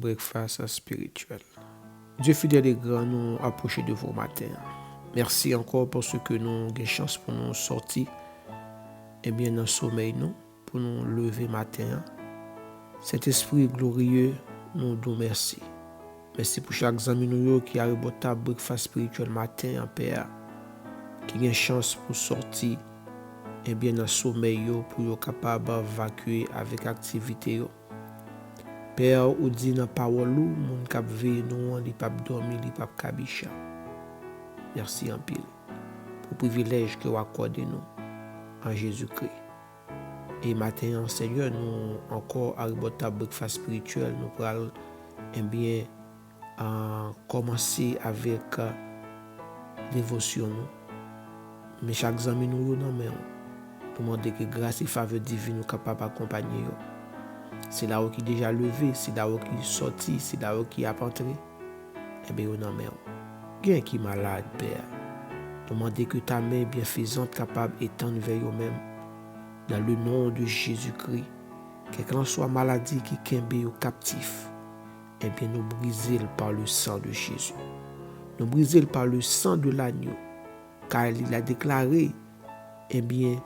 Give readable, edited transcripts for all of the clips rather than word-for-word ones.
breakfast spirituel. Dieu fidèle et grand, nous approcher de vous matin. Merci encore pour ce que nous avons chance pour nous sortir et bien dans le sommeil nous, pour nous lever matin. Cet esprit glorieux, nous nous merci. Merci pour chaque ami nous qui a remonté breakfast spirituel matin en Père, qui a chance pour sortir et bien dans le sommeil pour être capable d'évacuer avec activité. Père, ou dit dans la parole, mon cap veille nous, il pas dormir, il pas cabicha. Merci en pile pour le privilège que vous accordez nous en Jésus-Christ. Et maintenant, Seigneur, nous encore à remonter breakfast spirituel, nous pourrons bien commencer avec dévotion. Mais chaque ami nous dans main, demander que grâce et faveur divine nous capable d'accompagner. C'est là où qui déjà levé, c'est là où qui sorti, c'est là où qui a entré. Eh bien, on en met. Quelqu'un qui est malade, Père. Demandez que ta main bienfaisante capable d'étendre vers eux-mêmes. Dans le nom de Jésus-Christ. Quelle que soit maladie qui kembe au captif. Eh bien, nous briser par le sang de Jésus. Nous briser par le sang de l'agneau. Car il a déclaré, eh bien,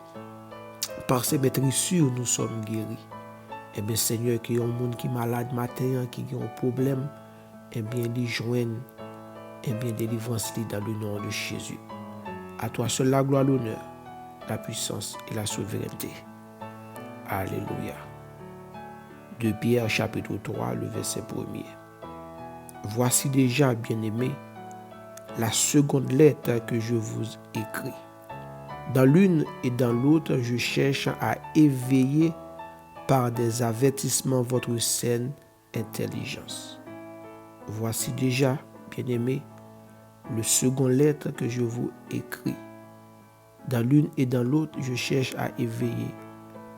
par ses maîtrisures, nous sommes guéris. Eh bien, Seigneur, qui y a un monde qui est malade matin, qui a un problème, eh bien, les joignent, eh bien, délivrance dans le nom de Jésus. À toi seul la gloire, l'honneur, la puissance et la souveraineté. Alléluia. De Pierre, chapitre 3, le verset 1er. Voici déjà, bien-aimés, la seconde lettre que je vous écris. Dans l'une et dans l'autre, je cherche à éveiller par des avertissements votre saine intelligence. Voici déjà, bien-aimés, le second lettre que je vous écris. Dans l'une et dans l'autre, je cherche à éveiller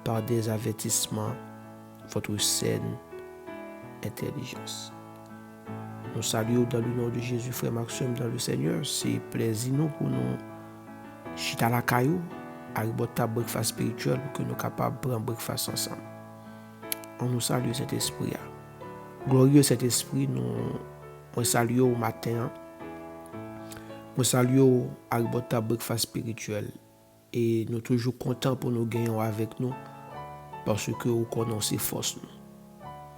par des avertissements votre saine intelligence. Nous saluons dans le nom de Jésus, frère Maxime, dans le Seigneur. C'est plaisir nous pour nous chita la caillou, à remonter breakfast spirituel pour que nous soyons capables de prendre breakfast ensemble. On nous salue cet esprit. Glorieux cet esprit, nous saluons au matin. Nous saluons à remonter breakfast spirituel. Et nous sommes toujours contents pour nous gagner avec nous parce que nous connaissons force.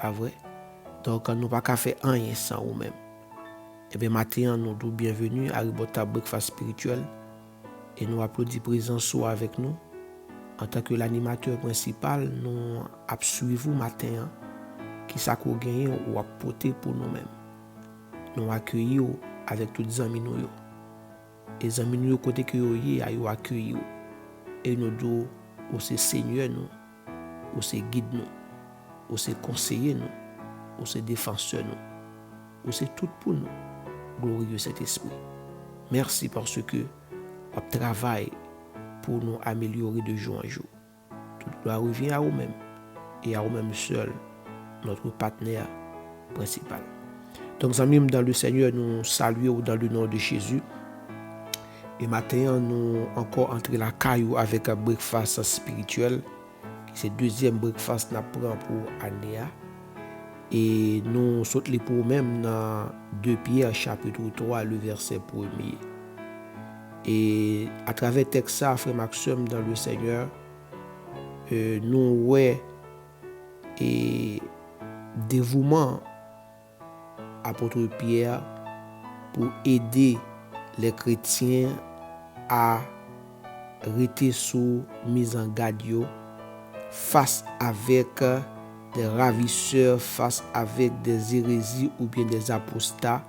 Pas vrai? Donc, nous ne pouvons pas faire rien sans nous-mêmes. Et bien, maintenant, nous sommes bienvenus à remonter breakfast spirituel. Et nous applaudissons présence avec nous. En tant que l'animateur principal, nous suivons vous matin qui ça qu'on gagne ou apporter pour nous-mêmes. Nous accueillons avec tous les amis nous. Les amis nous côté que nous ayons accueilli et nous disons ou c'est Seigneur nous, ou c'est guide nous, ou c'est conseiller nous, ou c'est défenseur nous, ou c'est tout pour nous. Glorieux cet esprit. Merci parce que on travaille pour nous améliorer de jour en jour. Toute gloire revient à vous-même et à vous-même seul, notre partenaire principal. Donc, amis, dans le Seigneur, nous saluons dans le nom de Jésus. Et maintenant, nous encore entrer la caillou avec un breakfast spirituel. C'est le deuxième breakfast que nous prenons pour Anéa. Et nous sautons pour nous-mêmes dans 2 Pierre, chapitre 3, le verset 1er. Et à travers texte frère Maxime dans le Seigneur, nous ouais et dévouement apôtre Pierre pour aider les chrétiens à rester sous mise en garde face avec des ravisseurs, face avec des hérésies ou bien des apostats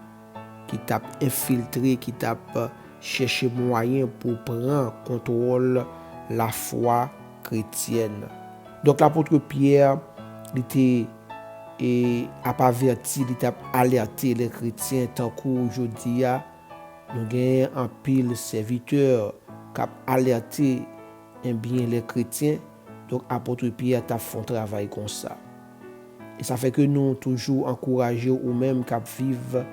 qui tapent infiltré, qui tapent chercher moyen pour prendre contrôle la foi chrétienne. Donc l'apôtre Pierre il a averti, il a alerté les chrétiens tant qu'aujourd'hui nous avons un pile serviteur qui a alerté bien les chrétiens. Donc l'apôtre Pierre a fait un travail comme ça. Et ça fait que nous toujours encourager ou même qui vivent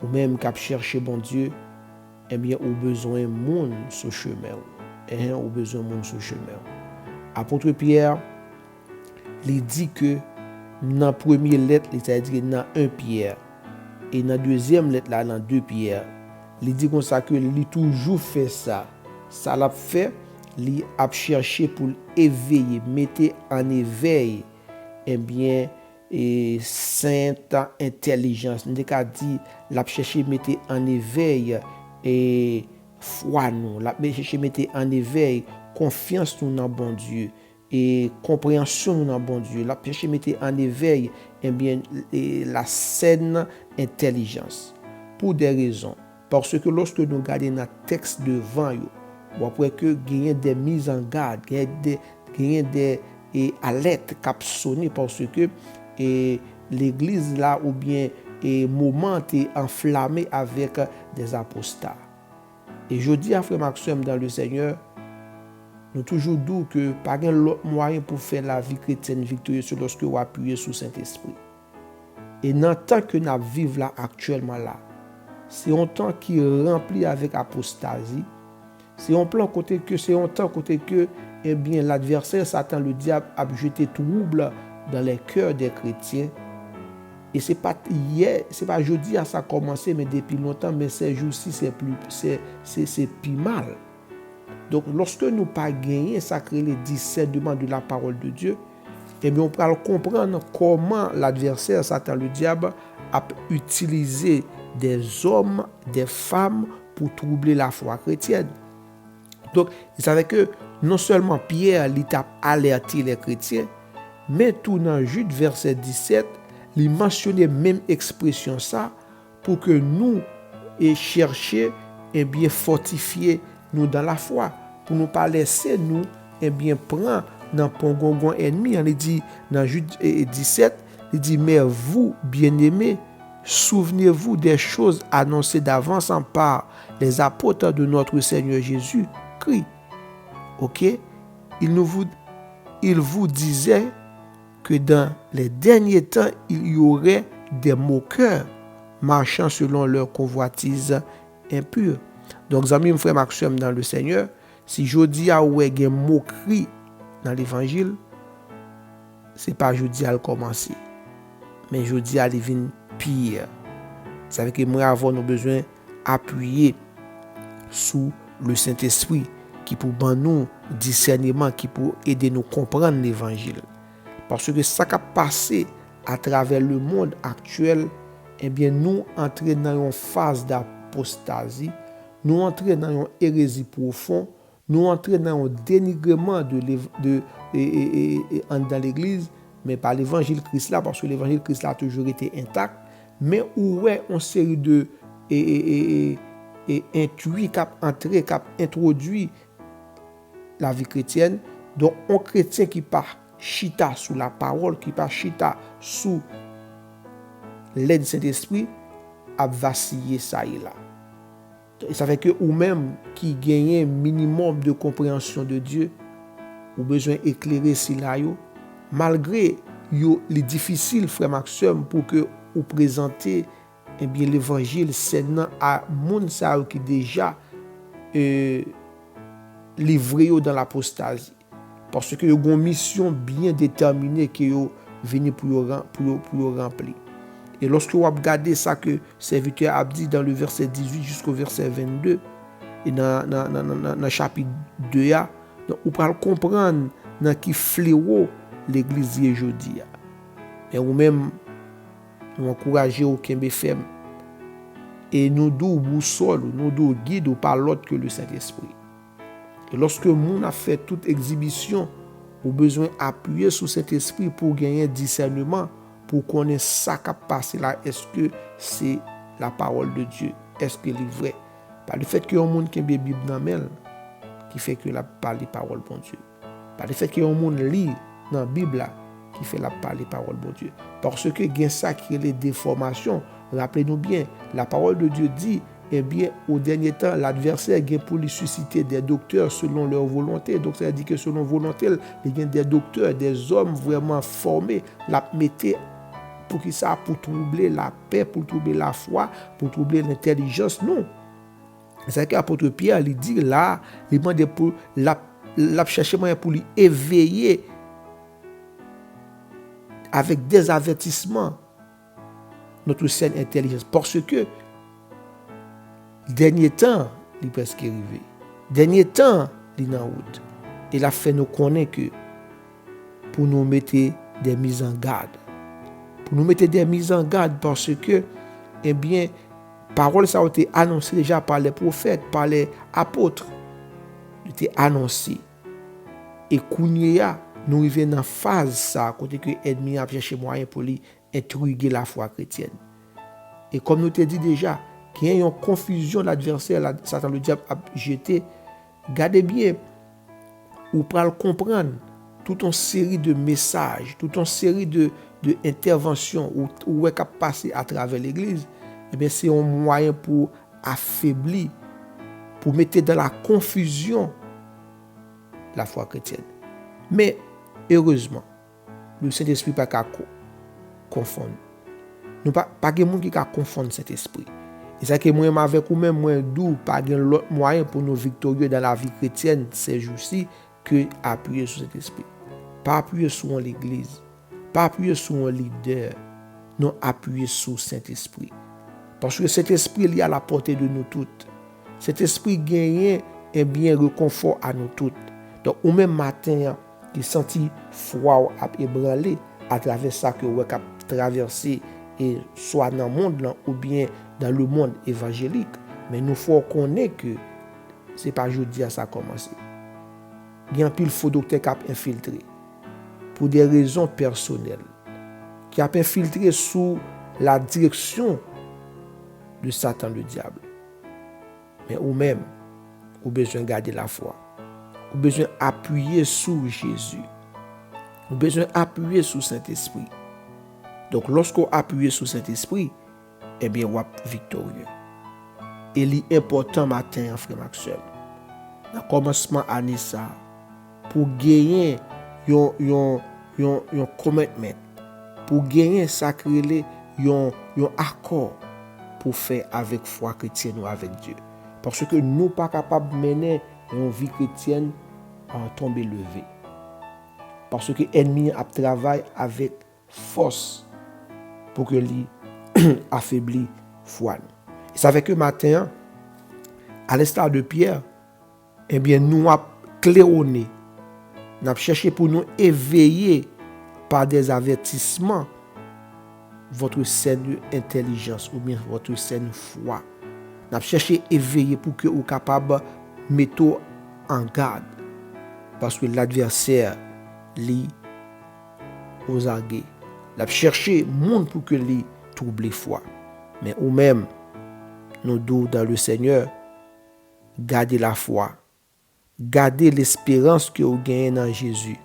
ou même qui chercher bon Dieu. Eh bien, au besoin de monde sur chemin. Au besoin de monde sur chemin. Apôtre Pierre, il dit que dans première lettre, c'est-à-dire dans 1 Pierre, et dans deuxième lettre, là, dans 2 Pierre, il dit comme ça que il toujours fait ça. Ça l'a fait, il a cherché pour éveiller, mettre en éveil, eh bien, et sainte intelligence. Nous avons dit, l'a cherché mettre en éveil et foi nous, l'a cherché mettre en éveil confiance nous dans bon Dieu et compréhension nous dans bon Dieu. L'a cherché mettre en éveil eh bien la saine intelligence pour des raisons. Parce que lorsque nous regardons dans le texte devant nous, on voit que il y a des mises en garde, il y a des alertes qui sonné parce que l'église là ou bien moment est enflammé avec des apostats. Et je dis à frère Maxime dans le Seigneur, nous toujours dit que pas un autre moyen pour faire la vie chrétienne victorieuse lorsque vous appuyez sur Saint-Esprit. Et dans le temps que nous vivons là actuellement là, c'est un temps qui est rempli avec apostasie. C'est un temps côté que eh bien l'adversaire Satan le diable a jeté trouble dans les cœurs des chrétiens. Et c'est pas hier, c'est pas jeudi à ça commencé mais depuis longtemps, mais ces jours-ci c'est plus mal. Donc lorsque nous pas gagné ça crée le discernement de la parole de Dieu, eh bien on peut comprendre comment l'adversaire Satan le diable a utilisé des hommes, des femmes pour troubler la foi chrétienne. Donc, il savait que non seulement Pierre a alerté les chrétiens, mais tout dans Jude verset 17, il mentionnait même expression ça pour que nous cherchions et bien fortifier nous dans la foi, pour ne pas laisser nous et bien prendre dans pongongon ennemi. Il dit dans Jude 17, il dit mais vous bien-aimés, souvenez-vous des choses annoncées d'avance en par les apôtres de notre Seigneur Jésus-Christ. Ok? Il vous disait que dans les derniers temps, il y aurait des moqueurs marchant selon leur convoitise impure. Donc, amis, frère Maxime dans le Seigneur, si je dis à ouais, il y a moquerie dans l'évangile, c'est pas je dis à le commencer, mais je dis à l'évangile pire. Ça veut dire que nous avons besoin d'appuyer sous le Saint-Esprit qui pour nous discernement, qui pour aider nous comprendre l'évangile. Parce que ça qui a passé à travers le monde actuel, eh bien nous entrons dans une phase d'apostasie, nous entrons dans une hérésie profonde, nous entrons dans un dénigrement dans l'église, mais par l'évangile Christ là, parce que l'évangile Christ là a toujours été intact, mais où est une série de intuits qui a entré, qui a introduit la vie chrétienne. Donc un chrétien qui part chita sous la parole, qui part chita sous l'aide du Saint-Esprit, a vacillé ça et là. Et ça fait que ou même qui gagne un minimum de compréhension de Dieu, ou besoin éclairer si là yo, malgré yo les difficiles frère Maxime pour que vous présenter eh bien l'évangile seulement à moun sa qui déjà livré dans l'apostasie, parce que yo une mission bien déterminée que yo venu pour remplir. Et lorsque vous regardez ça que serviteur a dit dans le verset 18 jusqu'au verset 22 et dans le chapitre 2, donc vous pouvez comprendre dans qui fléau l'église aujourd'hui. Et ou même nous encourager au Kembe FM et nous dou boussole, nous dou guide par l'autre que le Saint-Esprit. Et lorsque nous a fait toute exhibition, nous avons besoin d'appuyer sur cet esprit pour gagner un discernement, pour connaître ça qui a passé là. Est-ce que c'est la parole de Dieu? Est-ce que c'est vrai? Par le fait qu'il y a un monde qui a une Bible dans la main, qui fait que la parole des paroles de Dieu. Par le fait qu'il y a un monde lit dans la Bible là, qui fait la parole des paroles de Dieu. Parce que il y a ça qui est les déformations. Rappelez-nous bien, la parole de Dieu dit, eh bien, au dernier temps, l'adversaire vient pour lui susciter des docteurs selon leur volonté. Donc, ça veut dire que selon volonté, il y a des docteurs, des hommes vraiment formés, la mettez pour qui ça, pour troubler la paix, pour troubler la foi, pour troubler l'intelligence. Non. C'est que l'apôtre Pierre, il dit là, il demande pour la chercher moyen pour lui éveiller avec des avertissements, notre saine intelligence. Parce que, dernier temps, il est presque arrivé. Dernier temps, il est en route. Il a fait nous connaître que pour nous mettre des mises en garde. Pour nous mettre des mises en garde parce que, eh bien, parole ça a été annoncée déjà par les prophètes, par les apôtres. Il a été annoncé. Et Kounia, nous arrivons dans la phase ça, côté que l'ennemi a cherché moyen pour lui intriguer la foi chrétienne. Et comme nous t'ai dit déjà, qu'il y a une confusion, l'adversaire, Satan le diable a jeté, gardez bien, ou pour le comprendre, toute une série de messages, toute une série de interventions où est passé à travers l'Église, eh bien c'est un moyen pour affaiblir, pour mettre dans la confusion la foi chrétienne. Mais heureusement, le Saint-Esprit n'a pas qu'à confondre. Nous pas de monde qui a confondre cet esprit. Et ça que moi avec ou même moi doux pas de l'autre moyen pour nous victorieux dans la vie chrétienne ces jours-ci que appuyer sur cet esprit. Pas appuyer sur l'église, pas appuyer sur un leader, non appuyer sur Saint-Esprit. Parce que cet esprit est à la portée de nous toutes. Cet esprit gagne un bien réconfort à nous toutes. Donc au même matin qui senti froid à ébranler à travers ça que vous avez traversé et soit dans le monde là, ou bien dans le monde évangélique. Mais nous faut connaître que c'est pas jeudi à ça commencer. Il y a un pile faux docteur qui a infiltré pour des raisons personnelles, qui a infiltré sous la direction de Satan le diable. Mais ou même, ou besoin de garder la foi, ou besoin d'appuyer sur Jésus, ou besoin d'appuyer sur Saint-Esprit. Donc, lorsqu'on appuie sur Saint-Esprit, eh bien, on est victorieux. Et l'important matin, frère Maxwell, dans le commencement de l'année, pour gagner un commitment, pour gagner sacré, un accord pour faire avec foi chrétienne ou avec Dieu. Parce que nous ne sommes pas capables de mener une vie chrétienne en tomber levé. Parce que l'ennemi a travaillé avec force pour que lui affaiblit foi. Et ça fait que matin, à l'instar de Pierre, eh bien, nous avons claironné, nous avons cherché pour nous éveiller par des avertissements votre saine intelligence ou bien votre saine foi. Nous avons cherché à éveiller pour que vous soyez capable de mettre en garde. Parce que l'adversaire, lui, aux argues. Nous avons cherché monde pour que lui trouble les foi. Mais ou même, nous devons dans le Seigneur, garder la foi. Garder l'espérance que vous gagnez dans Jésus.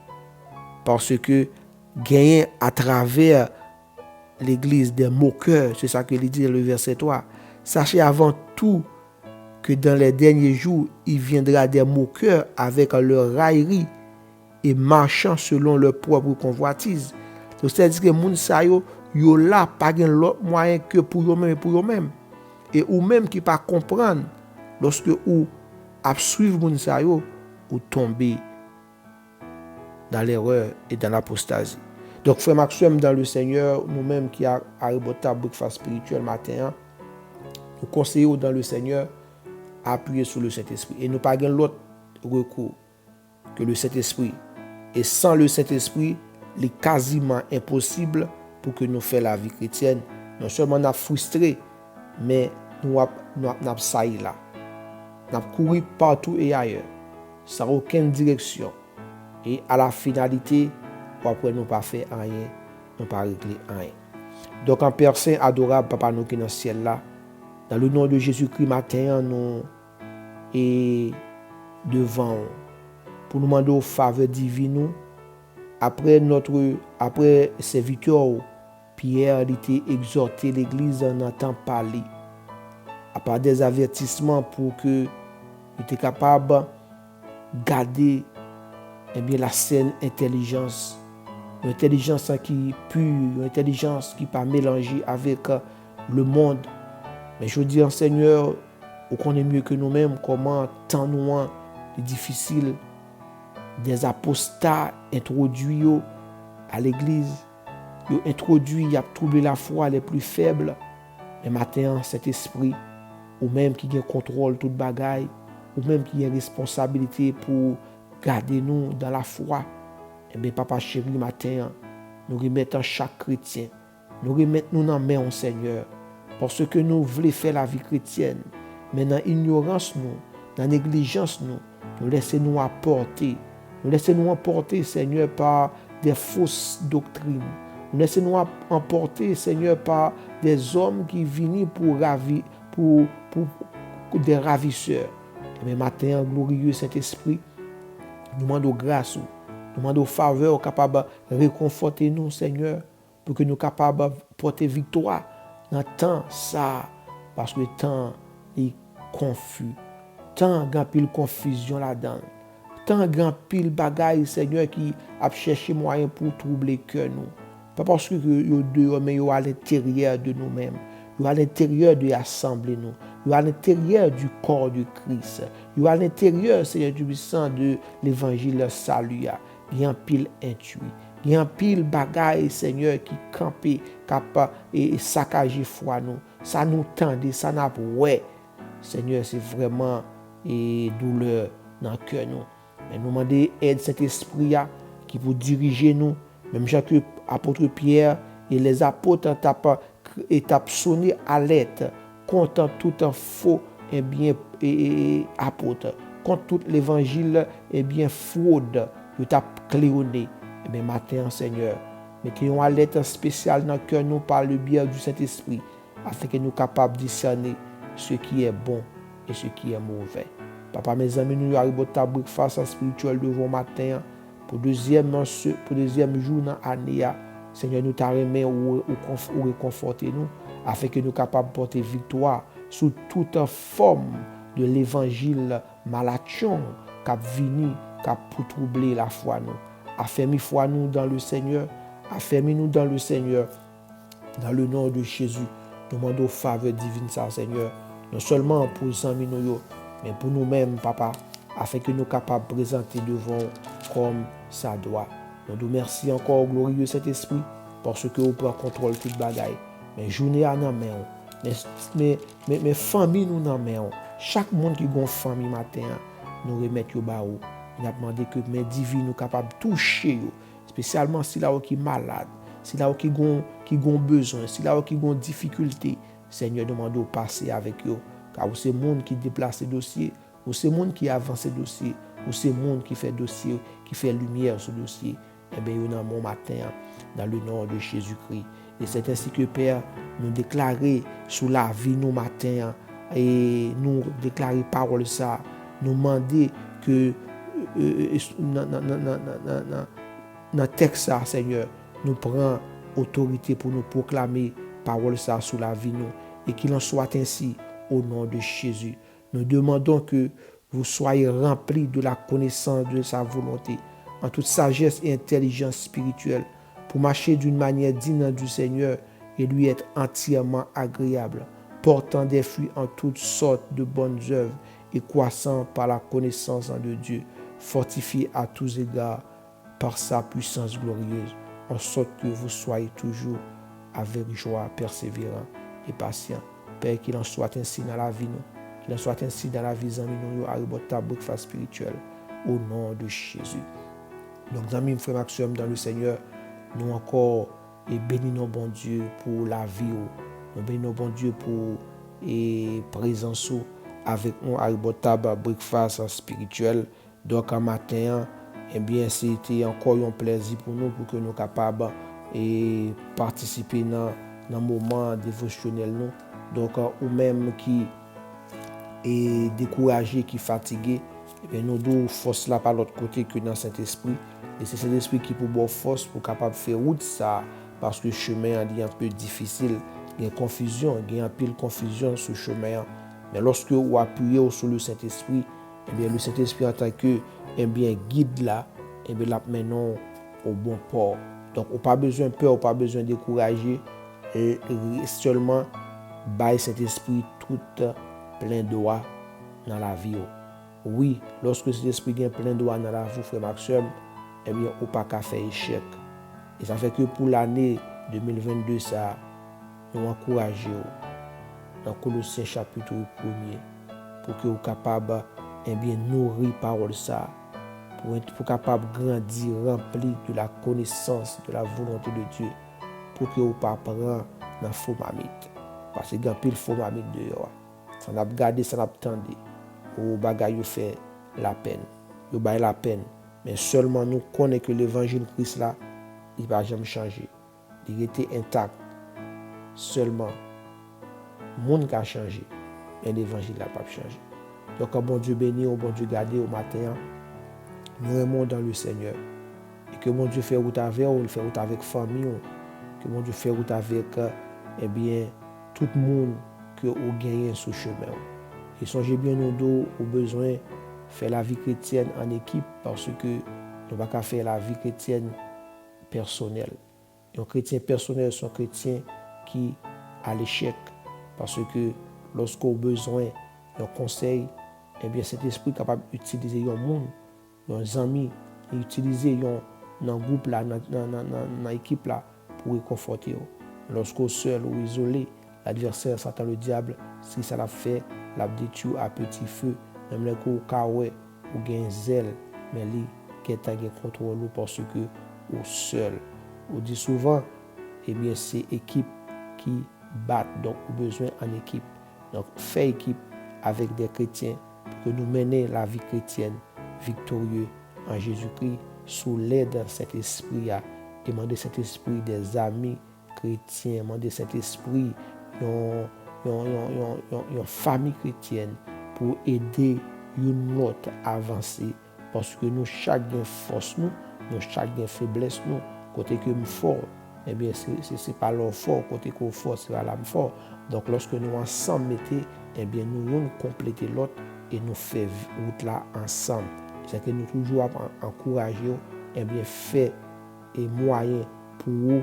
Parce que gagner à travers l'église des moqueurs, c'est ça que il dit dans le verset 3. Sachez avant tout que dans les derniers jours, il viendra des moqueurs avec leur raillerie et marchant selon leur propre convoitise. Donc c'est-à-dire que moun sa yo là pas gen l'autre moyen que pour eux-mêmes et ou même qui pas comprendre lorsque ou à suivre moun sa yo ou tomber dans l'erreur et dans l'apostasie. Donc frère Maxime dans le Seigneur, nous-mêmes qui a arrêté breakfast spirituel matin, nous conseillons dans le Seigneur à appuyer sur le Saint-Esprit et nous pas gen l'autre recours que le Saint-Esprit. Et sans le Saint-Esprit, il est quasiment impossible pour que nous fassions la vie chrétienne. Non seulement nous sommes frustrés, mais nous sommes saillis là. Nous avons couru partout et ailleurs, sans aucune direction. Et à la finalité, après nous pas fait rien, nous pas réglé rien. Donc en Père Saint, adorable Papa nous qui est dans le ciel là, dans le nom de Jésus-Christ matin, nous et devant pour nous demander aux faveurs divines. Après serviteur, Pierre a été exhorté l'église en entend parler. À part des avertissements pour que il était capable de garder la saine intelligence. Une intelligence qui est pure, une intelligence qui n'est pas mélangée avec le monde. Mais je dis, Seigneur, on connaît mieux que nous-mêmes comment tant nous est difficile des apostats introduits à l'église. yo introduit, y a troublé la foi les plus faibles. Mais matin, cet esprit, ou même qui a contrôle toute bagaille, ou même qui a responsabilité pour garder nous dans la foi, eh bien, papa chéri, matin, nous remettons chaque chrétien, nous remettons nous dans la main au Seigneur, parce que nous voulons faire la vie chrétienne, mais dans l'ignorance, dans la négligence, nous laissons nous emporter, Seigneur, par des fausses doctrines. Nous laissons nous emporter, Seigneur, par des hommes qui viennent pour des ravisseurs. Mais matin, glorieux Saint-Esprit, nous demandons grâce, nous demandons faveur, capable de réconforter nous, Seigneur, pour que nous soyons capables de porter victoire dans le temps ça, parce que le temps est confus, tant grand pile confusion là-dedans, tant grand pile bagaille, Seigneur, qui a cherché moyen pour troubler que nous. Pas parce que nous dehors, mais à l'intérieur de nous-mêmes, à l'intérieur de l'assemblée, à l'intérieur du corps de Christ, à l'intérieur, Seigneur du sang de l'évangile salut. Il y a un pile intuit. Il y a un pile bagaille, Seigneur, qui campait, capable et saccager foi nous. Ça nous tendait, ça n'a pas. Ouais, Seigneur, c'est vraiment douleur dans le cœur nous. Mais nous demandons aide cet esprit qui pour diriger nous. Même Jacques, apôtre Pierre et les apôtres étape sonné à l'aide contre tout un faux apôtre, contre tout l'évangile fraude, qui t'a cléonné. Et bien matin, Seigneur, mettez-nous à l'aide spéciale dans le cœur nous par le biais du Saint-Esprit, afin que nous soyons capables de discerner ce qui est bon et ce qui est mauvais. Papa, mes amis, nous arrivons à breakfast spirituel devant matin pour deuxième jour dans l'année. Seigneur, nous t'arrêtons ou réconforter nous, afin que nous soyons capables de porter victoire sous toute forme de l'évangile malachon qui a venu pour troubler la foi nous. Affermis foi nous dans le Seigneur, affermis-nous dans le Seigneur, dans le nom de Jésus. Nous demandons faveur divine, ça, Seigneur, non seulement pour les amis, mais pour nous-mêmes, Papa, afin que nous soyons capables de présenter devant comme ça doit. Nous nous remercions encore, glorieux Saint-Esprit, parce que vous prenez contrôle de toute bagaille. Mais journée à nos mains, mes familles nous dans main. Chaque monde qui a une famille matin, nous remettons au bas. Il a demandé que mes divines nous capables de toucher, spécialement si là qui est malade, si là qui ont besoin, si là qui ont difficulté. Seigneur, demande de passer avec eux. Car c'est le monde qui déplace les dossiers, ou c'est le monde qui avance les dossiers, ou c'est le monde qui fait dossier, qui fait lumière sur le dossier. Eh bien, il y a un bon matin, dans le nom de Jésus-Christ. Et c'est ainsi que Père, nous déclarer sur la vie nos matins, et nous déclarer parole ça, nous demander que dans le texte ça, Seigneur, nous prenons autorité pour nous proclamer parole ça sur la vie nous, et qu'il en soit ainsi au nom de Jésus. Nous demandons que vous soyez remplis de la connaissance de sa volonté, en toute sagesse et intelligence spirituelle, pour marcher d'une manière digne du Seigneur et lui être entièrement agréable, portant des fruits en toutes sortes de bonnes œuvres et croissant par la connaissance de Dieu, fortifié à tous égards par sa puissance glorieuse, en sorte que vous soyez toujours avec joie, persévérant et patient. Père, qu'il en soit ainsi dans la vie, qu'il en soit ainsi dans la vie de nous, à ta breakfast spirituel, au nom de Jésus. Donc, amis, frères Maxime, dans le Seigneur, nous encore et bénissons bon Dieu pour la vie. Nous bénissons bon Dieu pour la présence avec nous à ta breakfast spirituel. Donc, un matin, eh bien, c'était encore un plaisir pour nous pour que nous soyons capables de participer dans le moment dévotionnel. Donc, ou même qui est découragé, qui est fatigué, eh bien, nous devons force là par l'autre côté que dans cet esprit. Et c'est cet esprit qui peut avoir force pour capable faire route ça, parce que le chemin est un peu difficile. Il y a confusion, il y a un peu de confusion sur le chemin. Mais lorsque vous appuyez sur le Saint-Esprit, eh bien, le Saint-Esprit en tant que guide là, eh bien, là maintenant au bon port. Donc, on n'a pas besoin de peur, on n'a pas besoin de décourager. Et seulement, bail cet esprit tout plein de droit dans la vie. Oui, lorsque cet esprit est plein de droit dans la vie, frère Maxime, eh bien, on n'a pas qu'à faire échec. Et ça fait que pour l'année 2022 ça, nous encourager dans Colossiens chapitre 1er pour que vous capable bien nourrir parole ça pour capable grandir rempli de la connaissance de la volonté de Dieu pour que vous pas prendre dans faux mamite parce que grand pile faux mamite dehors ça n'a regardé ça n'a attendu au bagage fait la peine yo bail la peine mais seulement nous connaissons que l'évangile Christ là il va jamais changer il était intact seulement monde qui a changé mais l'évangile n'a pas changé donc bon Dieu béni bon Dieu garde au matin nous aimons dans le Seigneur et que mon Dieu fait route avec ou fait route avec famille que mon Dieu fait route avec bien tout le monde que vous gagnez sur chemin et songez bien nous deux au besoin faire la vie chrétienne en équipe parce que nous ne pouvons pas faire la vie chrétienne personnelle. Un chrétien personnel sont chrétien qui a l'échec parce que lorsqu'on a besoin d'un conseil, eh bien cet esprit est capable d'utiliser un monde, un ami, utiliser un groupe là, dans l'équipe là pour réconforter. Lorsqu'on est seul ou isolé, l'adversaire, Satan, le diable, si ça l'a fait, l'a détruit à petit feu, même les coups ou gain zèle, mais lui qui est en contrôle parce que au seul. On dit souvent, eh bien c'est équipe qui bat, donc on a besoin en équipe. Donc fait équipe avec des chrétiens pour que nous menions la vie chrétienne victorieuse en Jésus-Christ sous l'aide de cet esprit et demander cet esprit des amis chrétiens, demander cet esprit une famille chrétienne pour aider une autre à avancer parce que nous chaque force nous chaque faiblesse nous côté que nous fort eh bien c'est pas leur fort côté que fort c'est pas l'âme fort donc lorsque nous ensemble mettez eh bien nous compléter l'autre et nous faire route là ensemble c'est que nous toujours encourager eh bien fait et moyen pour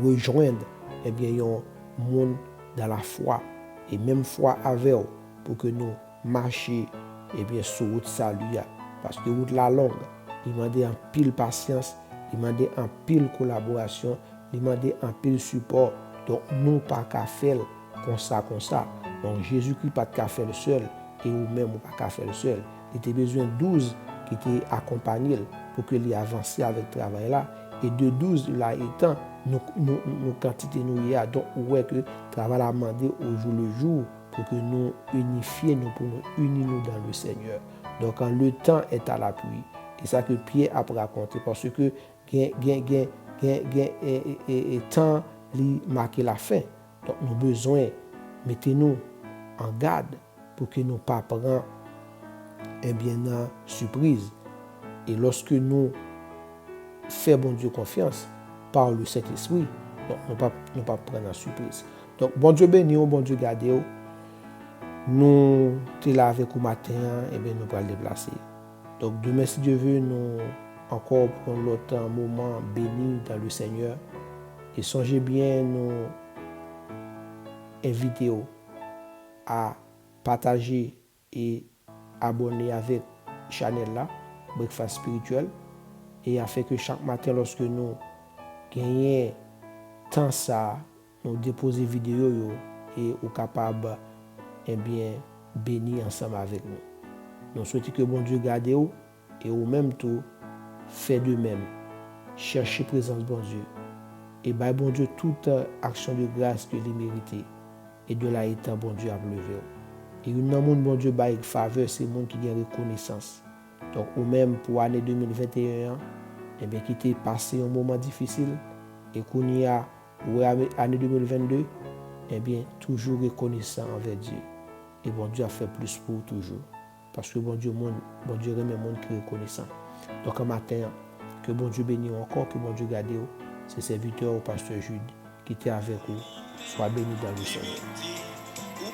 rejoindre eh bien un monde dans la foi et même foi avec eux pour que nous marchions eh bien sur route salut parce que route la longue il demande en pile patience il demande en pile collaboration il demande en pile support donc nous pas qu'à faire comme ça donc Jésus-Christ pas qu'à faire seul et ou même pas qu'à faire seul il était besoin 12 qui étaient accompagnés pour que lui avance avec le travail là et de 12 là étant nous quantité nous y a donc ouais que travail a demandé au jour le jour pour que nous unifions nous pour nous unir nous dans le Seigneur donc quand le temps est à l'appui et ça que Pierre a raconté parce que et temps li marquer la fin donc nous besoin mettez-nous en garde pour que nous pas prendre eh bien une surprise et lorsque nous faisons bon Dieu confiance par le Saint-Esprit donc nous pas prendre la surprise donc bon Dieu béni bon Dieu gardez nous t'es là avec au matin et bien nous pas le déplacer donc demain si Dieu veut nous encore prendre l'autre moment béni dans le Seigneur et songez bien nous inviter à partager et abonner avec channel là Breakfast Spirituel et à faire que chaque matin lorsque nous gagnons temps ça nous déposer vidéo et au capable eh bien bénir ensemble avec nous. Nous souhaitons que bon Dieu garde vous et au même tout fait de même. Cherchez présence bon Dieu et by bon Dieu toute action de grâce que les mérité et de là étant bon Dieu a levé. Et une monde bon Dieu bail faveur c'est monde qui gagne reconnaissance. Donc ou même pour l'année 2021 eh bien qui était passé un moment difficile et qu'on y a ou année 2022 eh bien toujours reconnaissant envers Dieu. Et bon Dieu a fait plus pour toujours. Parce que bon Dieu remet le monde qui est reconnaissant. Donc un matin, que bon Dieu bénisse encore, que bon Dieu garde vous. C'est serviteur au pasteur Jude qui était avec vous. Sois béni dans le Seigneur. Ou